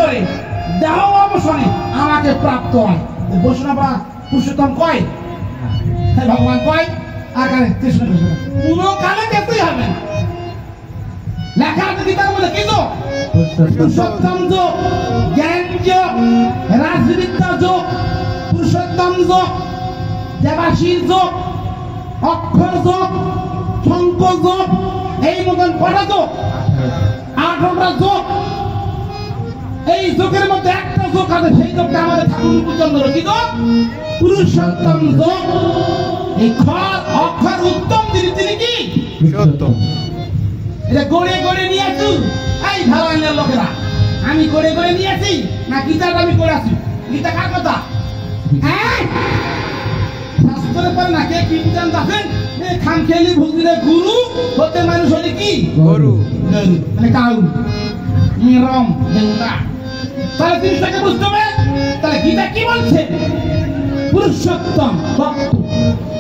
ভিতরে দেহ অবসরে আমাকে প্রাপ্ত হয়। বৈষ্ণবা পুরুষোত্তম কয়, ভগবান কয়, আর কানে কৃষ্ণ কৃষ্ণ কোনো কালে যেতেই হবে না। লেখা আছে গীতার মধ্যে কি যোগ? পুরুষোত্তম যোগ, জ্ঞান যোগ, রাজবিদ্যা যোগ, পুরুষোত্তম যোগ, দেবাশীর যোগ, অক্ষর যোগ, শঙ্খ যোগ, এই মতন কটা যোগ? 18টা যোগ। এই যোগের মধ্যে একটা যোগ আছে, সেই যোগটা আমাদের ঠাকুর মুকুটচন্দ্র কি যোগ? পুরুষোত্তম যোগ। এই অক্ষর উত্তম তিনি কি? সত্যম। এটা গড়ে গড়ে নিয়ে আসু এই ধারায়ণের লোকেরা। আমি গড়ে গড়ে নিয়ে আসি না গীতাটা আমি করে আসি? গীতা কার কথা? হ্যাঁ, শাস্ত্রের পর না কে কি বিধান আছেন? খাম খেলি ভুগিলে গুরু হতে মানুষ হলে কি গরু, মানে কাউ নিরম দেউরা। তাহলে জিনিসটাকে বুঝতে হবে। তাহলে গীতা কি বলছে? পুরুষোত্তম ভক্ত।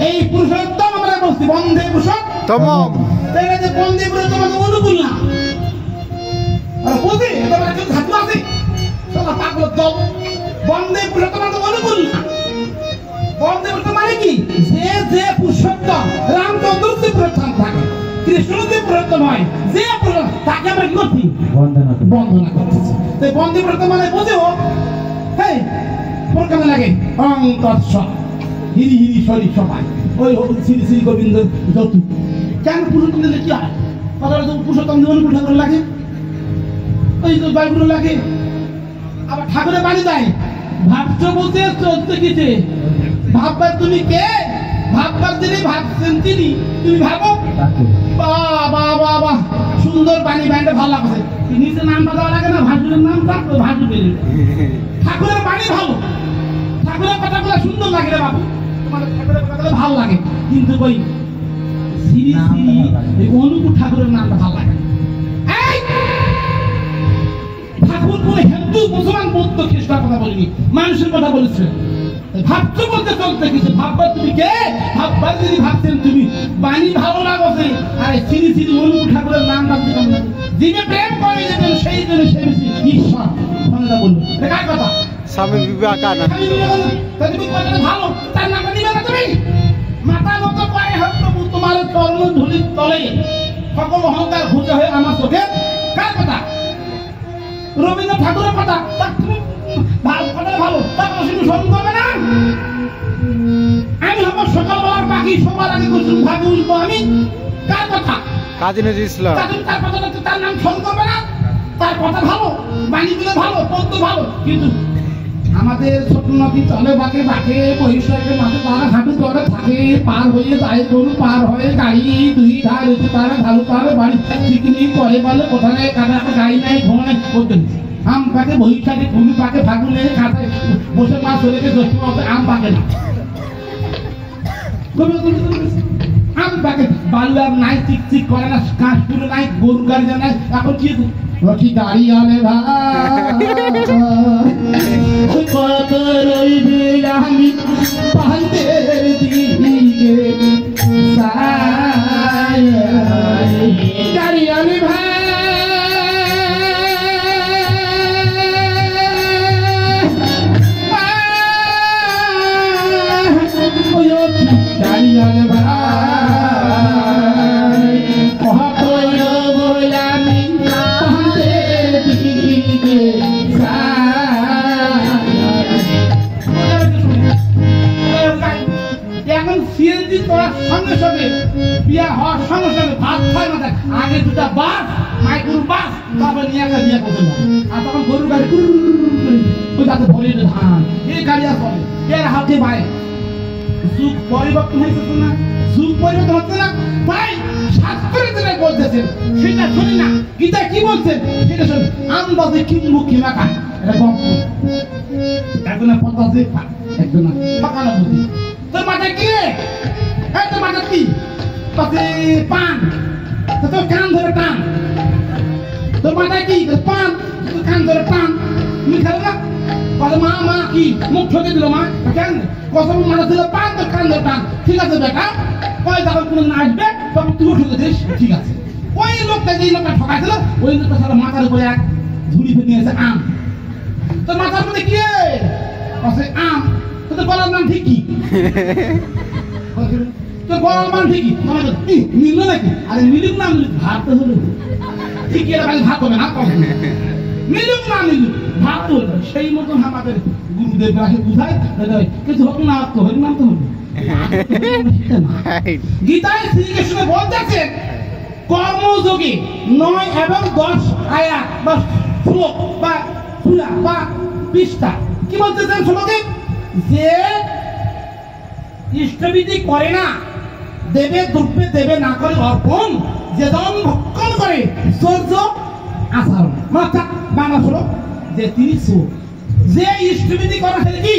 এই পুরুষোত্তম আমরা বলছি বন্ধে পুরুষোত্তম। তাহলে যে বন্ধে পুরুষোত্তম অনুকূল না আর বুঝি তোমার কেউ ধাতু আছে সবা পাগল দল। বন্ধে পুরুষোত্তম অনুকূল না। বন্ধে পুরুষোত্তম মানে কি? যে পুরুষোত্তম রামচন্দ্র যে পুরুষোত্তম থাকে, কৃষ্ণ যে পুরুষোত্তম হয়, যে তাকে আমরা কি করছি? বন্দনা করতেছি। তো বন্ধে পুরুষোত্তম মানে বুঝো হ্যাঁ কেমন লাগে? অঙ্কর্ষ হিরি হিরি শরী সবাই ওই শ্রী শ্রী গোবিন্দ যতু। কেন পুরুষোত্তম দিলে কি হয়? কথাটা তো পুরুষোত্তম অনুকূল ঠাকুর লাগে, ওই তো বাইগুলো লাগে। আবার ঠাকুরের বাড়ি দেয় ভাবছ বলতে চলতে গেছে। ভাববার তুমি কে? ভাববার যিনি ভাবছেন তিনি। তুমি ভাবো বাবা বাবা সুন্দর বাণী ব্যান্ডে ভালো লাগছে। নিচে নামটা দেওয়া লাগে না? ভাসুরের নাম থাকতো, ভাসু পেলে ঠাকুরের বাণী ভালো, ঠাকুরের কথাগুলো সুন্দর লাগে রে বাবু। তোমাদের ঠাকুরের কথাগুলো ভালো লাগে, কিন্তু ওই শ্রী শ্রী অনুকূল ঠাকুরের নামটা ভালো লাগে। ঠাকুর কোন হিন্দু মুসলমান বৌদ্ধ খ্রিস্টান কথা বলিনি, মানুষের কথা বলেছে। ভাবছো বলতে চলতে কিছু ভাববার তুমি কে? ভাববার যদি ভাবছেন তুমি বাণী ভালো লাগছে। আরে শ্রী শ্রী অনুকূল ঠাকুরের নাম ভাবতে কেমন লাগে? যিনি প্রেম করে যেতেন সেই জন্য সে বেশি ঈশ্বর কথা বললো। কার কথা? স্বামী বিবেকানন্দ। তুমি কথাটা ভালো, তার নামটা নিবে না তুমি? মাথা মতো পায়ে হাত প্রভু তোমার চরণ ধুলির তলে সকল অহংকার ঘুচে হয়ে আমার চোখে। কার কথা? রবীন্দ্র ঠাকুরের কথা। তুমি কথা ভালো, তার কথা শুধু স্মরণ করবে না। আমি হব সকালবেলার পাখি, সবার আগে কুসুম ভাগে উঠবো আমি। কার কথা? কাজী নজরুল ইসলাম। তার কথাটা তার নাম স্মরণ করবে না। তার কথা ভালো, বাণীগুলো ভালো, পদ্য ভালো, কিন্তু আমাদের ছোট নদী চলে বাঁকে বাঁকে বহিষ্কারের মাঝে তারা হাঁটু ধরে থাকে, পার হয়ে যায় গরু, পার হয়ে গাড়ি, দুই ধার হচ্ছে তারা ভালো পারে বাড়ি পিকনিক করে বলে কোথায় কাটা গাড়ি নাই ঘুমায় করতেন। আম পাকে বহিষ্কারে ভূমি পাকে ফাগুনে কাঁথায় বসে মাছ ধরেছে জ্যৈষ্ঠ মাসে আম পাকে না। আম পাকে বালু আর নাই, চিকচিক করে না, কাশপুরে নাই, গরু গাড়ি নাই। এখন কি রকি গাড়ি আলে ভাই কত রইবে আমি পান্তের দিকে গাড়ি আলে ভাই গাড়ি আলে ভাই সঙ্গে সঙ্গে বিয়া হওয়ার সঙ্গে সঙ্গে ভাত খায় না। আগে দুটা বাস মাইক্রো বাস তারপর নিয়ে একটা বিয়ে করতে না। আর তখন গরু গাড়ি ওই তাতে ভরে ধান এই গাড়ি আসলে এর হাতে ভাই যুগ পরিবর্তন হয়েছে না? যুগ পরিবর্তন হচ্ছে না তাই শাস্ত্রের যেটা বলতেছেন সেটা শুনি না। গীতা কি বলছেন সেটা শুনি। আমবাদে কিনমুখী মাখা এটা কম একজনের পদ্মাতে একজনের পাকানো বুদ্ধি। তোর মাথায় কি রে? তোর মাথা কি পাশে পান, তোর কান ধরে টান। তোর মাথায় কি পান, তোর কান ধরে টান। তুমি খেলো না? মা মা কি মুখ ঠকে দিল মা? কেন কত মাথা দিল পান, তোর কান ধরে টান। ঠিক আছে বেটা, ওই যখন কোনদিন আসবে তখন তুইও ঠকে দিস। ঠিক আছে। ওই লোকটা যে লোকটা ঠকাইছিল ওই লোকটা সারা মাথার উপরে এক ঝুড়ি ফেলে নিয়েছে আম। তোর মাথার মধ্যে কি রে? আছে আম। তোর গলার নাম ঠিক কি? তোর গলার নাম ঠিক কি? আমাদের মিললো নাকি? আরে মিলুক না মিলুক ভাত তো হলো। ঠিক এরা খালি ভাত হবে না কবে? মিলুক না মিলুক ভাত তো হলো। সেই মতন আমাদের গুরুদেব রাখে বুঝায় কিছু হোক না তো হরি নাম তো হবে। গীতায় শ্রীকৃষ্ণ বলতেছেন কর্মযোগে 9 এবং 10 আয়াত বা শ্লোক বা সূরা বা পৃষ্ঠা কি বলতেছেন শ্লোকে যে ইষ্টবিধি করে না দেবে দ্রব্যে দেবে না করে অর্পণ যে জন ভক্ষণ করে সহ্য আচরণ মানে বাংলা শ্লোক যে তিনি চোর যে ইষ্টবিধি করা সেটা কি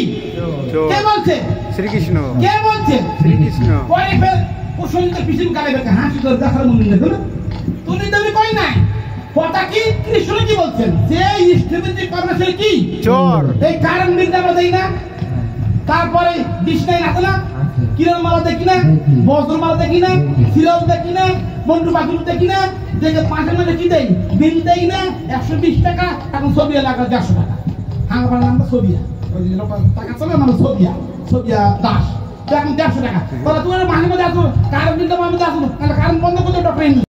কে বলছে শ্রীকৃষ্ণ কে বলছে শ্রীকৃষ্ণ কই ফের কুসুমকে পিছন কালে বেকে হাসি করে দেখার মনে নেই তুমি তুমি কই নাই কথা কি কৃষ্ণ কি বলছেন যে ইষ্টবিধি করবে সে কি চোর এই কারণ বিদ্যা আমরা দেই না তারপরে বিষ্ণাই আছে না কিরণ মালা দেখি না বজ্র মালা দেখি না সিরাজ দেখি না বন্ধু বাকুল দেখি না দেখে পাঁচের মধ্যে কি দেই বিল দেই না 120 টাকা এখন ছবি লাগা 150 টাকা হাঙ্গাবার নাম ছবিয়া ওই যে টাকা চলে নাম ছবিয়া দাস এখন 150 টাকা তাহলে তুমি মাঝে মধ্যে আসো কারণ বিদ্যা আমি আসো কারণ বন্ধ করতে ডক্টর